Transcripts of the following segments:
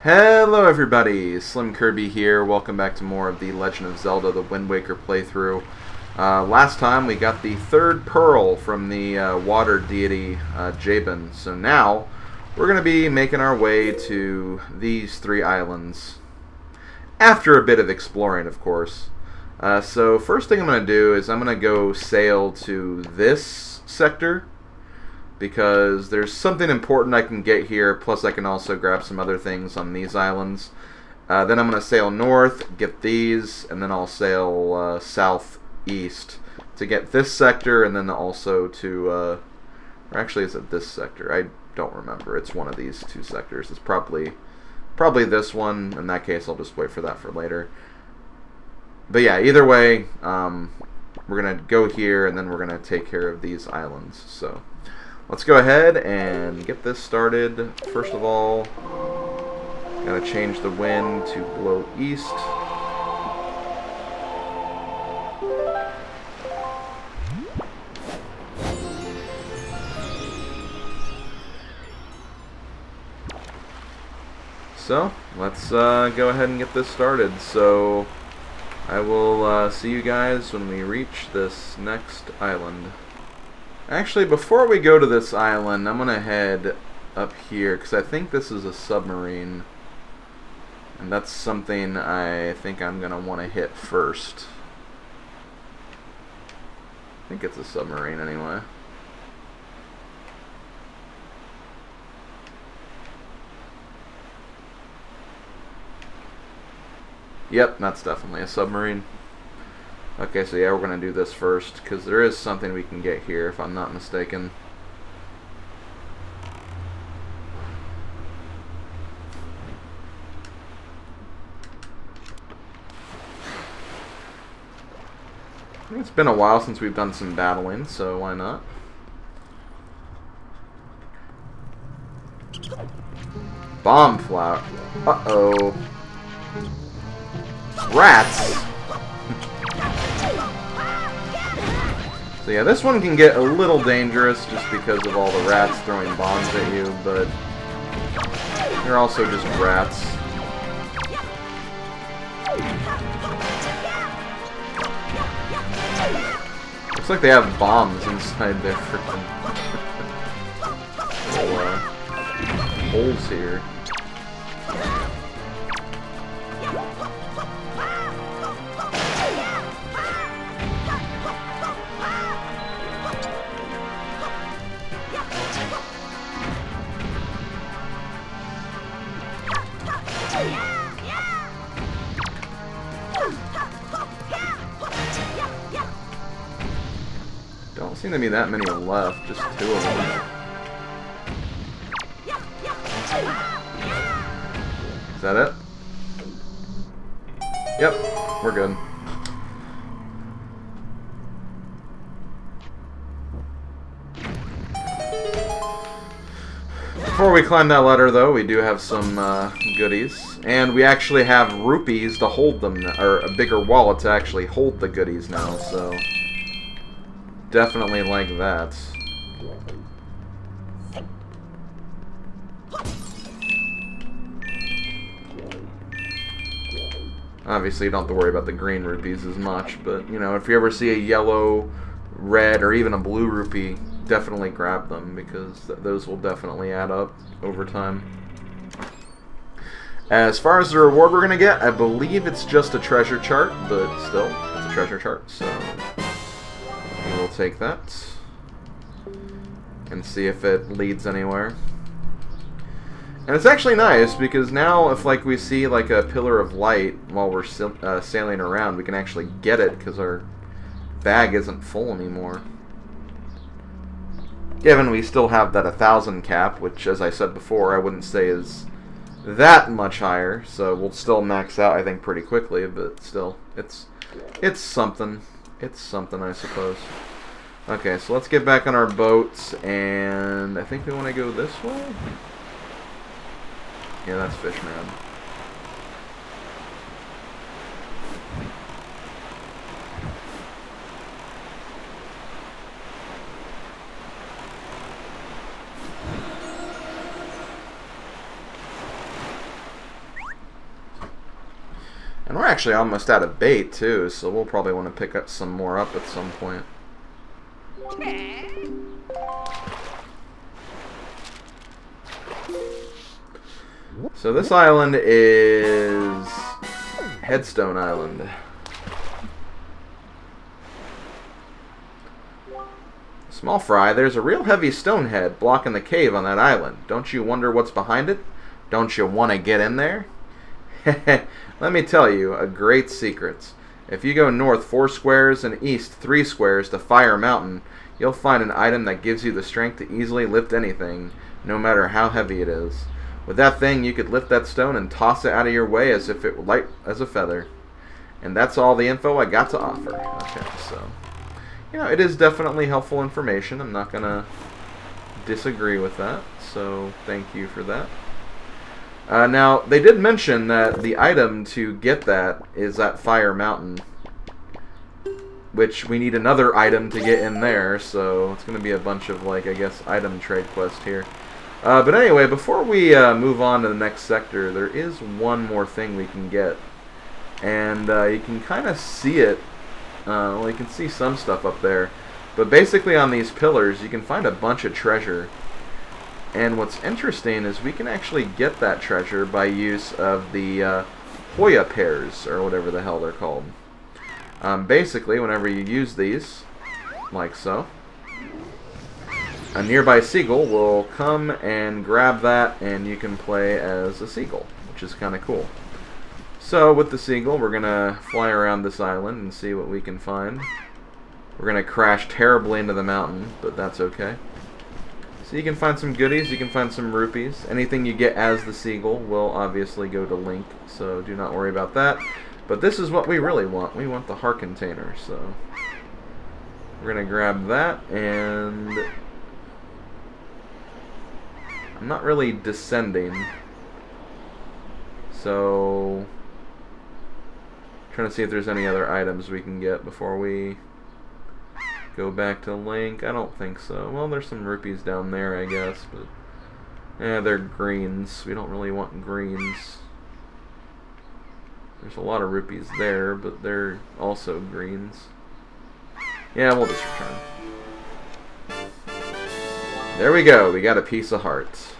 Hello everybody, SlimKirby here. Welcome back to more of the Legend of Zelda, the Wind Waker playthrough. Last time we got the third pearl from the water deity Jabin, so now we're going to be making our way to these three islands. After a bit of exploring, of course. So first thing I'm going to do is I'm going to go sail to this sector, because there's something important I can get here, plus I can also grab some other things on these islands. Then I'm going to sail north, get these, and then I'll sail southeast to get this sector, and then also to, or actually is it this sector? I don't remember. It's one of these two sectors. It's probably this one. In that case, I'll just wait for that for later. But yeah, either way, we're going to go here, and then we're going to take care of these islands. So let's go ahead and get this started. First of all, gotta change the wind to blow east. So, let's go ahead and get this started. So, I will see you guys when we reach this next island. Actually, before we go to this island, I'm going to head up here, because I think this is a submarine. And that's something I think I'm going to want to hit first. I think it's a submarine anyway. Yep, that's definitely a submarine. Okay, so yeah, we're going to do this first, because there is something we can get here, if I'm not mistaken. It's been a while since we've done some battling, so why not? Bomb flower. Uh-oh. Rats! So yeah, this one can get a little dangerous just because of all the rats throwing bombs at you, but they're also just rats. Looks like they have bombs inside their freaking little holes here. Don't seem to be that many left, just two of them. Is that it? Yep, we're good. Before we climb that ladder, though, we do have some goodies. And we actually have rupees to hold them, or a bigger wallet to actually hold the goodies now, so definitely like that. Obviously, you don't have to worry about the green rupees as much, but, you know, if you ever see a yellow, red, or even a blue rupee, definitely grab them, because those will definitely add up over time. As far as the reward we're going to get, I believe it's just a treasure chart, but still, it's a treasure chart, so we'll take that and see if it leads anywhere. And it's actually nice, because now if like we see like a pillar of light while we're sailing around, we can actually get it because our bag isn't full anymore. Given we still have that 1,000 cap, which, as I said before, I wouldn't say is that much higher, so we'll still max out, I think, pretty quickly, but still, it's something. It's something, I suppose. Okay, so let's get back on our boats, and I think we want to go this way? Yeah, that's Fishman. And we're actually almost out of bait, too, so we'll probably want to pick up some more up at some point. So this island is Headstone Island. Small fry, there's a real heavy stone head blocking the cave on that island. Don't you wonder what's behind it? Don't you want to get in there? Let me tell you a great secret. If you go north 4 squares and east 3 squares to Fire Mountain, you'll find an item that gives you the strength to easily lift anything, no matter how heavy it is. With that thing, you could lift that stone and toss it out of your way as if it were light as a feather. And that's all the info I got to offer. Okay, so, you know, it is definitely helpful information. I'm not going to disagree with that, so thank you for that. Now, they did mention that the item to get that is at Fire Mountain, which we need another item to get in there, so it's going to be a bunch of, like, I guess, item trade quest here. But anyway, before we move on to the next sector, there is one more thing we can get. And you can kind of see it. Well, you can see some stuff up there. But basically on these pillars, you can find a bunch of treasure. And what's interesting is we can actually get that treasure by use of the Hoya pears, or whatever the hell they're called. Basically, whenever you use these, like so, a nearby seagull will come and grab that, and you can play as a seagull, which is kind of cool. So, with the seagull, we're going to fly around this island and see what we can find. We're going to crash terribly into the mountain, but that's okay. So you can find some goodies, you can find some rupees. Anything you get as the seagull will obviously go to Link, so do not worry about that. But this is what we really want. We want the heart container, so we're going to grab that, and I'm not really descending, so trying to see if there's any other items we can get before we go back to Link. I don't think so. Well, there's some rupees down there, I guess, but yeah, they're greens. We don't really want greens. There's a lot of rupees there, but they're also greens. Yeah, we'll just return. There we go. We got a piece of heart.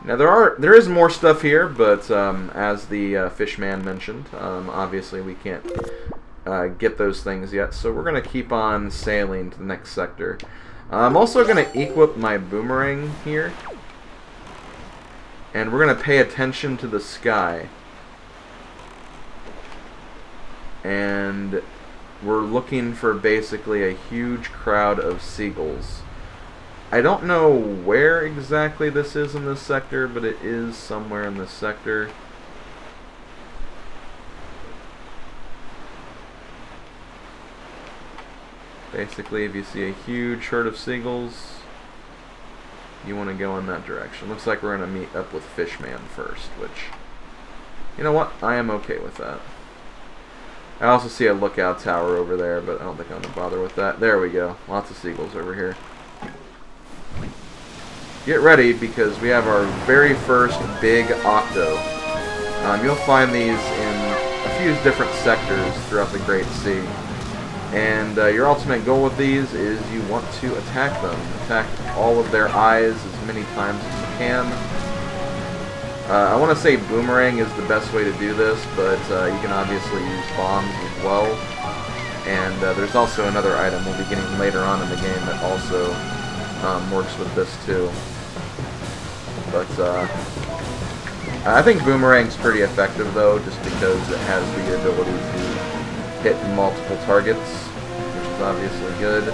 Now there is more stuff here, but as the Fishman mentioned, obviously we can't get those things yet, so we're going to keep on sailing to the next sector. I'm also going to equip my boomerang here, and we're going to pay attention to the sky. And we're looking for basically a huge crowd of seagulls. I don't know where exactly this is in this sector, but it is somewhere in this sector. Basically, if you see a huge herd of seagulls, you want to go in that direction. Looks like we're going to meet up with Fishman first, which, you know what, I am okay with that. I also see a lookout tower over there, but I don't think I'm going to bother with that. There we go. Lots of seagulls over here. Get ready, because we have our very first big octo. You'll find these in a few different sectors throughout the Great Sea. And your ultimate goal with these is you want to attack them. Attack all of their eyes as many times as you can. I want to say boomerang is the best way to do this, but you can obviously use bombs as well. And there's also another item we'll be getting later on in the game that also works with this too. But I think boomerang's pretty effective though, just because it has the ability to hit multiple targets, which is obviously good.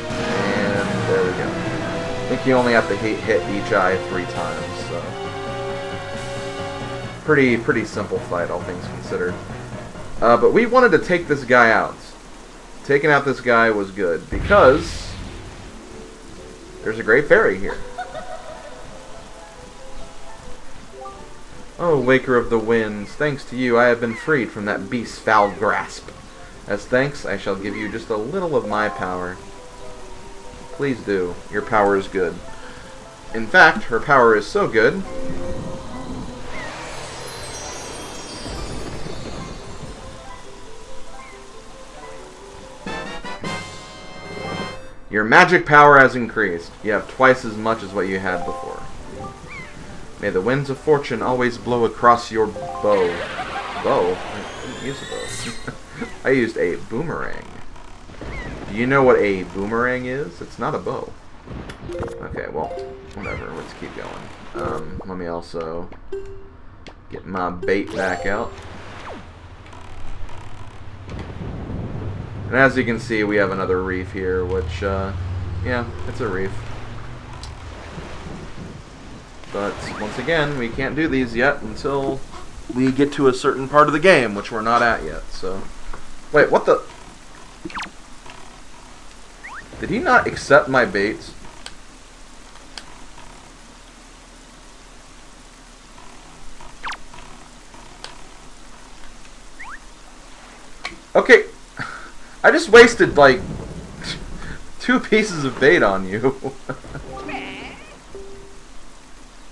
And there we go. I think you only have to hit each eye 3 times, so pretty simple fight, all things considered. But we wanted to take this guy out. Taking out this guy was good, because there's a great fairy here. Oh, Waker of the Winds, thanks to you I have been freed from that beast's foul grasp. As thanks, I shall give you just a little of my power. Please do. Your power is good. In fact, her power is so good Your magic power has increased. You have twice as much as what you had before. May the winds of fortune always blow across your bow. Bow? I didn't use a bow. I used a boomerang. Do you know what a boomerang is? It's not a bow. Okay, well, whatever. Let's keep going. Let me also get my bait back out. And as you can see, we have another reef here, which, yeah, it's a reef. But, once again, we can't do these yet until we get to a certain part of the game, which we're not at yet, so... Wait, what the... Did he not accept my baits? Okay, I just wasted, like, 2 pieces of bait on you. I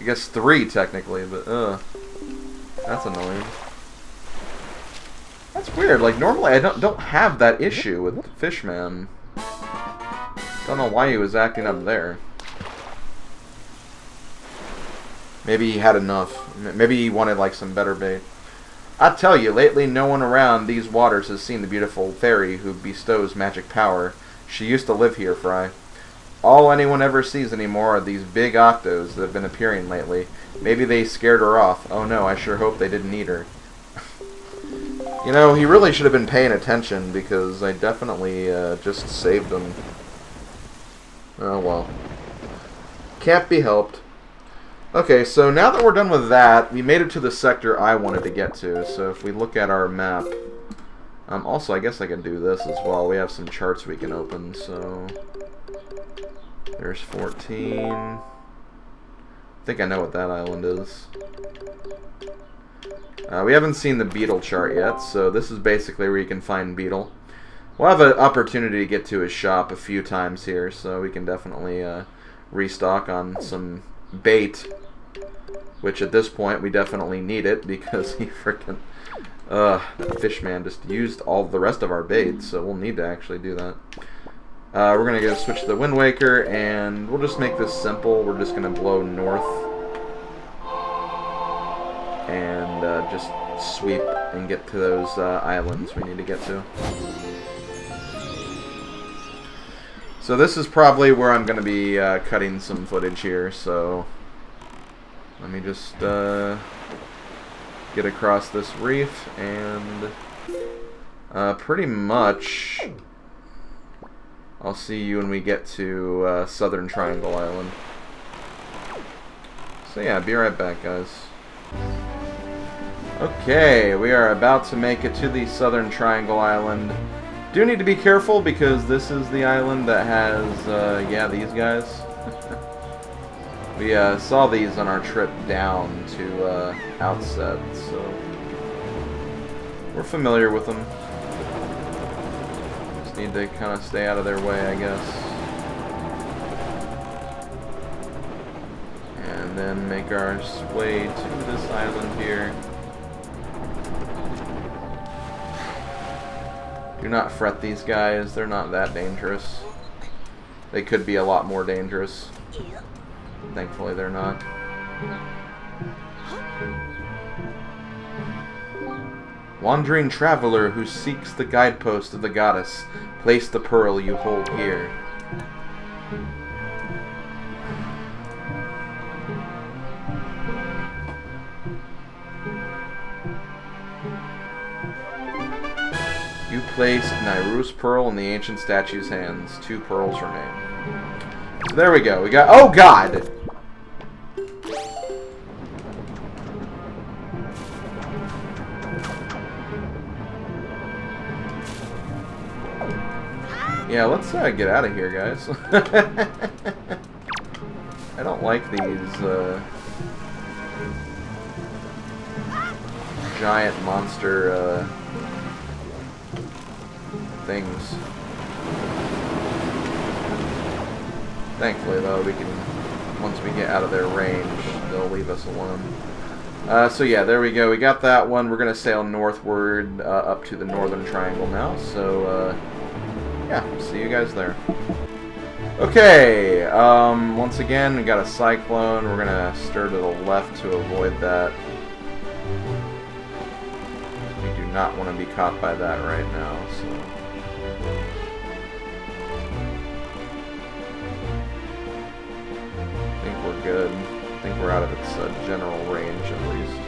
guess 3, technically, but, that's annoying. That's weird, like, normally I don't have that issue with Fishman. Don't know why he was acting up there. Maybe he had enough. Maybe he wanted, like, some better bait. I tell you, lately no one around these waters has seen the beautiful fairy who bestows magic power. She used to live here, Fry. All anyone ever sees anymore are these big octos that have been appearing lately. Maybe they scared her off. Oh no, I sure hope they didn't eat her. You know, he really should have been paying attention because I definitely just saved him. Oh well. Can't be helped. Okay, so now that we're done with that, we made it to the sector I wanted to get to. So if we look at our map... also, I guess I can do this as well. We have some charts we can open, so... There's 14. I think I know what that island is. We haven't seen the Beatle Chart yet, so this is basically where you can find Beatle. We'll have an opportunity to get to his shop a few times here, so we can definitely restock on some bait. Which at this point we definitely need it because he freaking... that Fishman just used all the rest of our bait, so we'll need to actually do that. We're going to go switch to the Wind Waker, and we'll just make this simple. We're just going to blow north and just sweep and get to those islands we need to get to. So this is probably where I'm going to be cutting some footage here, so let me just get across this reef, and pretty much I'll see you when we get to Southern Triangle Island. So yeah, be right back, guys. Okay, we are about to make it to the Southern Triangle Island. Do need to be careful because this is the island that has, yeah, these guys. We saw these on our trip down to Outset, so we're familiar with them. Just need to kind of stay out of their way, I guess. And then make our way to this island here. Do not fret these guys, they're not that dangerous. They could be a lot more dangerous. Thankfully they're not. Wandering traveler who seeks the guidepost of the goddess, place the pearl you hold here. You place Nairu's pearl in the ancient statue's hands. 2 pearls remain. So there we go. We got... Oh, God! Yeah, let's get out of here, guys. I don't like these giant monster things. Thankfully, though, we can, once we get out of their range, they'll leave us alone. So yeah, there we go. We got that one. We're going to sail northward up to the Northern Triangle now. So, yeah, see you guys there. Okay, once again, we got a cyclone. We're gonna stir to the left to avoid that. We do not want to be caught by that right now, so... I think we're good. I think we're out of its general range, at least.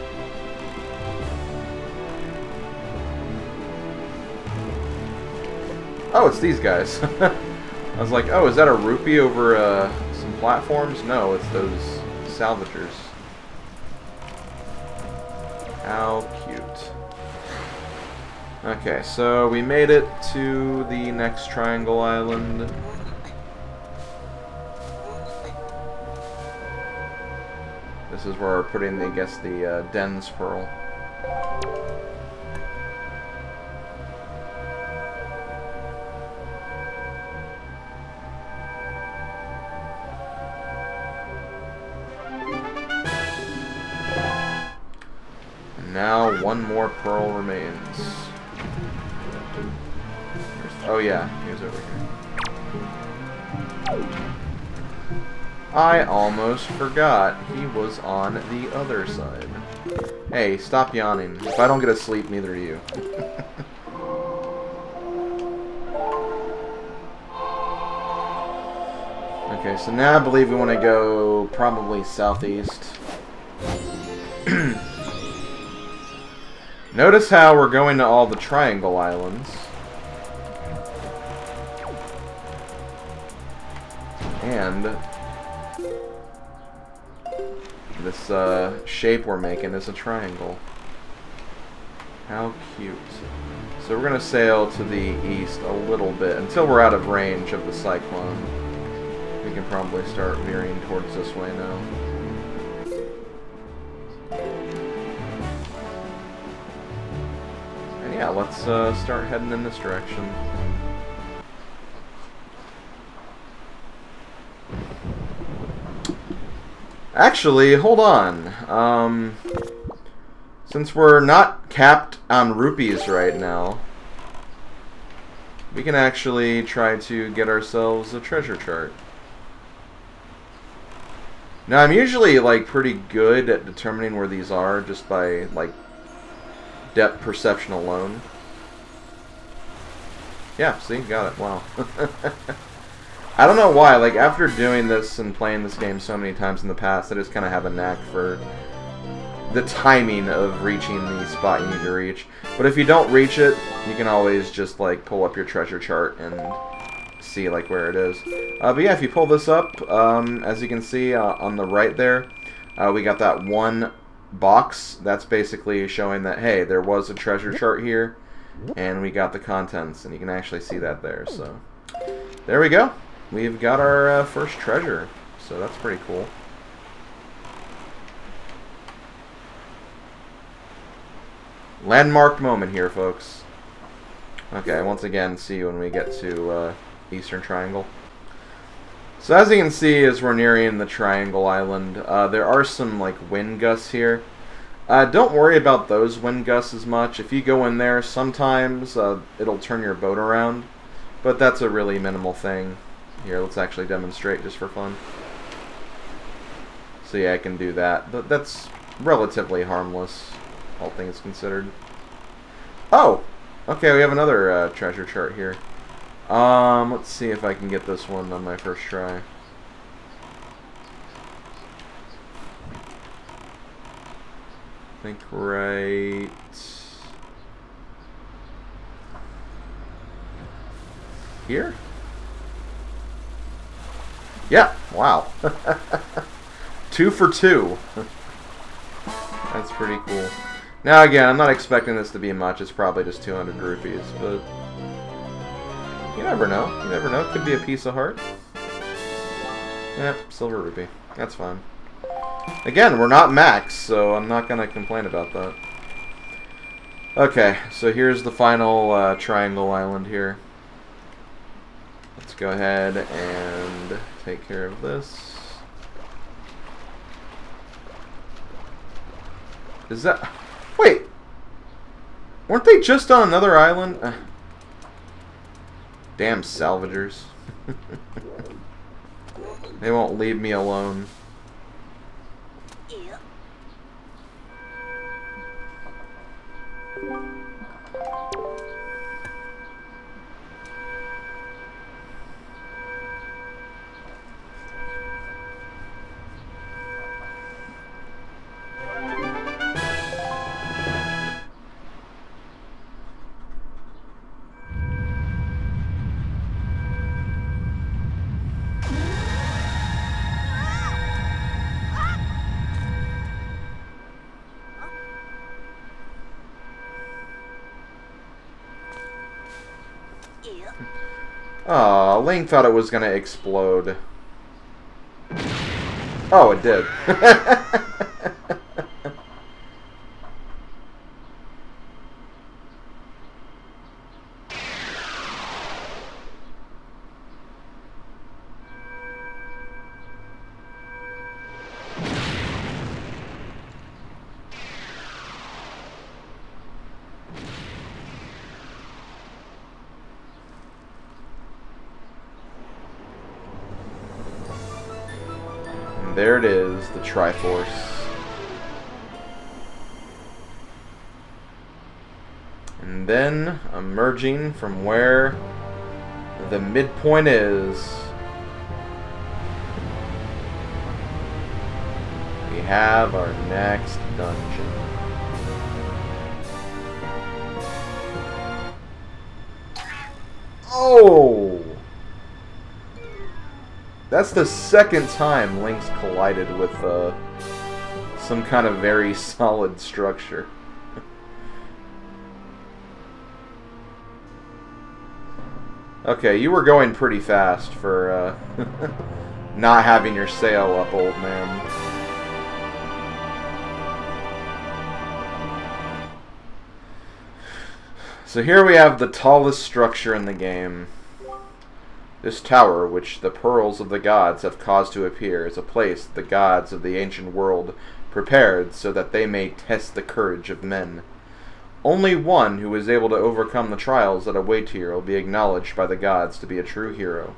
Oh, it's these guys. I was like, oh, is that a rupee over some platforms? No, it's those salvagers. How cute. Okay, so we made it to the next triangle island. This is where we're putting, I guess, the Den's Pearl. Now one more pearl remains. Oh yeah, he was over here. I almost forgot he was on the other side. Hey, stop yawning. If I don't get to sleep, neither do you. Okay, so now I believe we want to go probably southeast. Notice how we're going to all the triangle islands. And this shape we're making is a triangle. How cute. So we're going to sail to the east a little bit until we're out of range of the cyclone. We can probably start veering towards this way now. Yeah, let's start heading in this direction. Actually, hold on. Since we're not capped on rupees right now, we can actually try to get ourselves a treasure chart. Now, I'm usually, like, pretty good at determining where these are just by, like, depth perception alone. Yeah, see? Got it. Wow. I don't know why. Like, after doing this and playing this game so many times in the past, I just kind of have a knack for the timing of reaching the spot you need to reach. But if you don't reach it, you can always just, like, pull up your treasure chart and see, like, where it is. But yeah, if you pull this up, as you can see on the right there, we got that one box. That's basically showing that, hey, there was a treasure chart here, and we got the contents, and you can actually see that there. So there we go. We've got our first treasure, so that's pretty cool. Landmark moment here, folks. Okay, once again, see you when we get to Eastern Triangle. So as you can see, as we're nearing the Triangle Island, there are some like wind gusts here. Don't worry about those wind gusts as much. If you go in there, sometimes it'll turn your boat around, but that's a really minimal thing. Here, let's actually demonstrate just for fun. So yeah, I can do that. That's relatively harmless, all things considered. Oh! Okay, we have another treasure chart here. Let's see if I can get this one on my first try. I think right here? Yeah, wow. 2 for 2. That's pretty cool. Now again, I'm not expecting this to be much. It's probably just 200 rupees, but you never know. You never know. It could be a piece of heart. Yep, silver rupee. That's fine. Again, we're not max, so I'm not going to complain about that. Okay, so here's the final triangle island here. Let's go ahead and take care of this. Is that... Wait! Weren't they just on another island? Damn salvagers. They won't leave me alone. Aw, Link thought it was gonna explode. Oh, it did. There it is, the Triforce. And then, emerging from where the midpoint is, we have our next dungeon. Oh! That's the second time Link's collided with some kind of very solid structure. Okay, you were going pretty fast for not having your sail up, old man. So here we have the tallest structure in the game. This tower, which the pearls of the gods have caused to appear, is a place the gods of the ancient world prepared so that they may test the courage of men. Only one who is able to overcome the trials that await here will be acknowledged by the gods to be a true hero.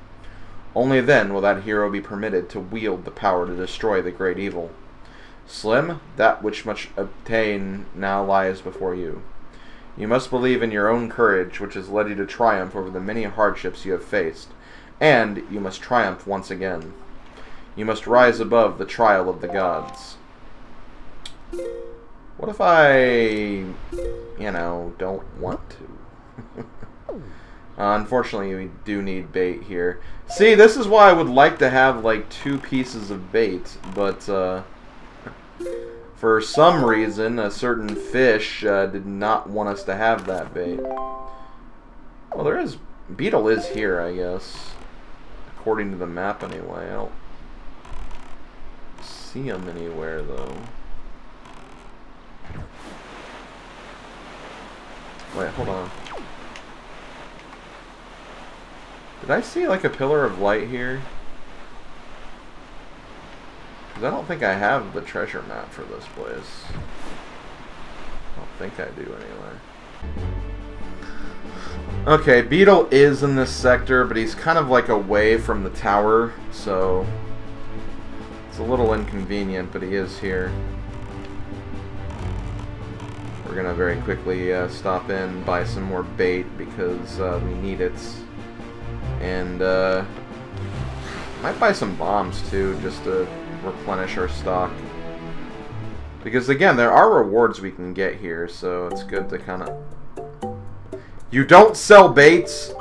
Only then will that hero be permitted to wield the power to destroy the great evil. Slim, that which must obtain now lies before you. You must believe in your own courage, which has led you to triumph over the many hardships you have faced. And you must triumph once again. You must rise above the trial of the gods. What if I, don't want to? Unfortunately, we do need bait here. See, this is why I would like to have, like, 2 pieces of bait, but, for some reason, a certain fish did not want us to have that bait. Well, Beetle is here, I guess. According to the map, anyway. I don't see him anywhere, though. Wait, hold on. Did I see, like, a pillar of light here? Because I don't think I have the treasure map for this place. I don't think I do, anyway. Okay, Beetle is in this sector, but he's kind of like away from the tower, so it's a little inconvenient, but he is here. We're gonna very quickly stop in, buy some more bait because we need it, and might buy some bombs too, just to replenish our stock. Because again, there are rewards we can get here, so it's good to kind of. You don't sell baits?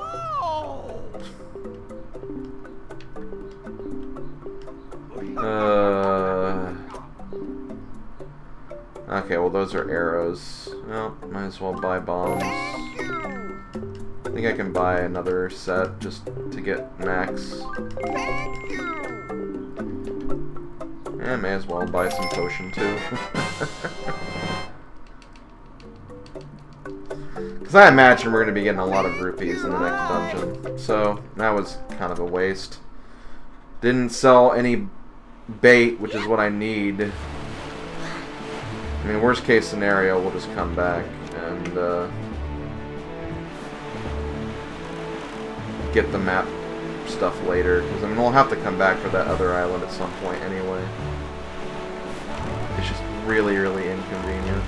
Okay, well those are arrows. Well, might as well buy bombs. I think I can buy another set just to get max. And may as well buy some potion too. Because I imagine we're going to be getting a lot of rupees in the next dungeon. So, that was kind of a waste. Didn't sell any bait, which is what I need. I mean, worst case scenario, we'll just come back and get the map stuff later, because I mean we'll have to come back for that other island at some point anyway. It's just really, really inconvenient.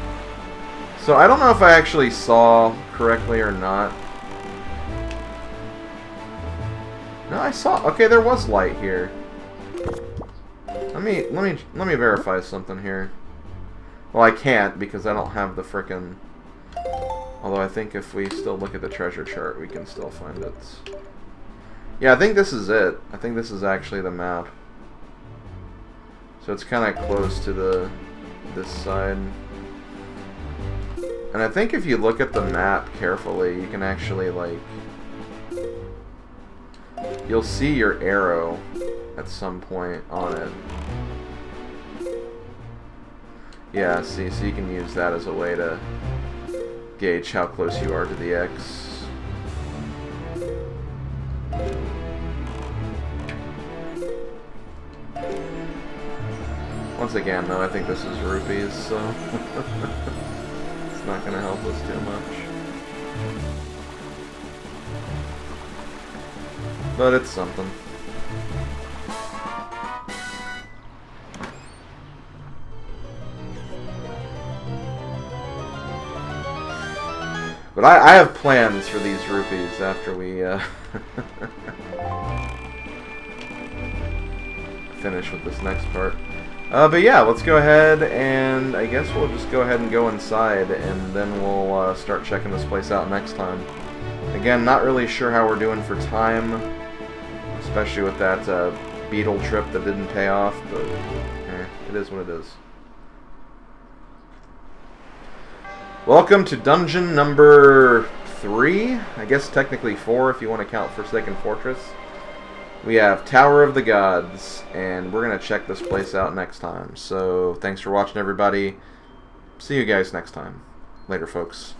So I don't know if I actually saw correctly or not. No, I saw. Okay, there was light here. Let me verify something here. Well, I can't because I don't have the frickin'. Although I think if we still look at the treasure chart, we can still find it. Yeah, I think this is it. I think this is actually the map. So it's kind of close to this side. And I think if you look at the map carefully, you can actually, like, you'll see your arrow at some point on it. Yeah, see, so you can use that as a way to gauge how close you are to the X. Once again, though, I think this is rupees, so it's not going to help us too much. But it's something. But I have plans for these rupees after we finish with this next part. But yeah, let's go ahead and I guess we'll just go ahead and go inside and then we'll start checking this place out next time. Again, not really sure how we're doing for time, especially with that Beatle trip that didn't pay off, but it is what it is. Welcome to dungeon number 3, I guess technically 4 if you want to count Forsaken Fortress. We have Tower of the Gods, and we're going to check this place out next time. So, thanks for watching, everybody. See you guys next time. Later, folks.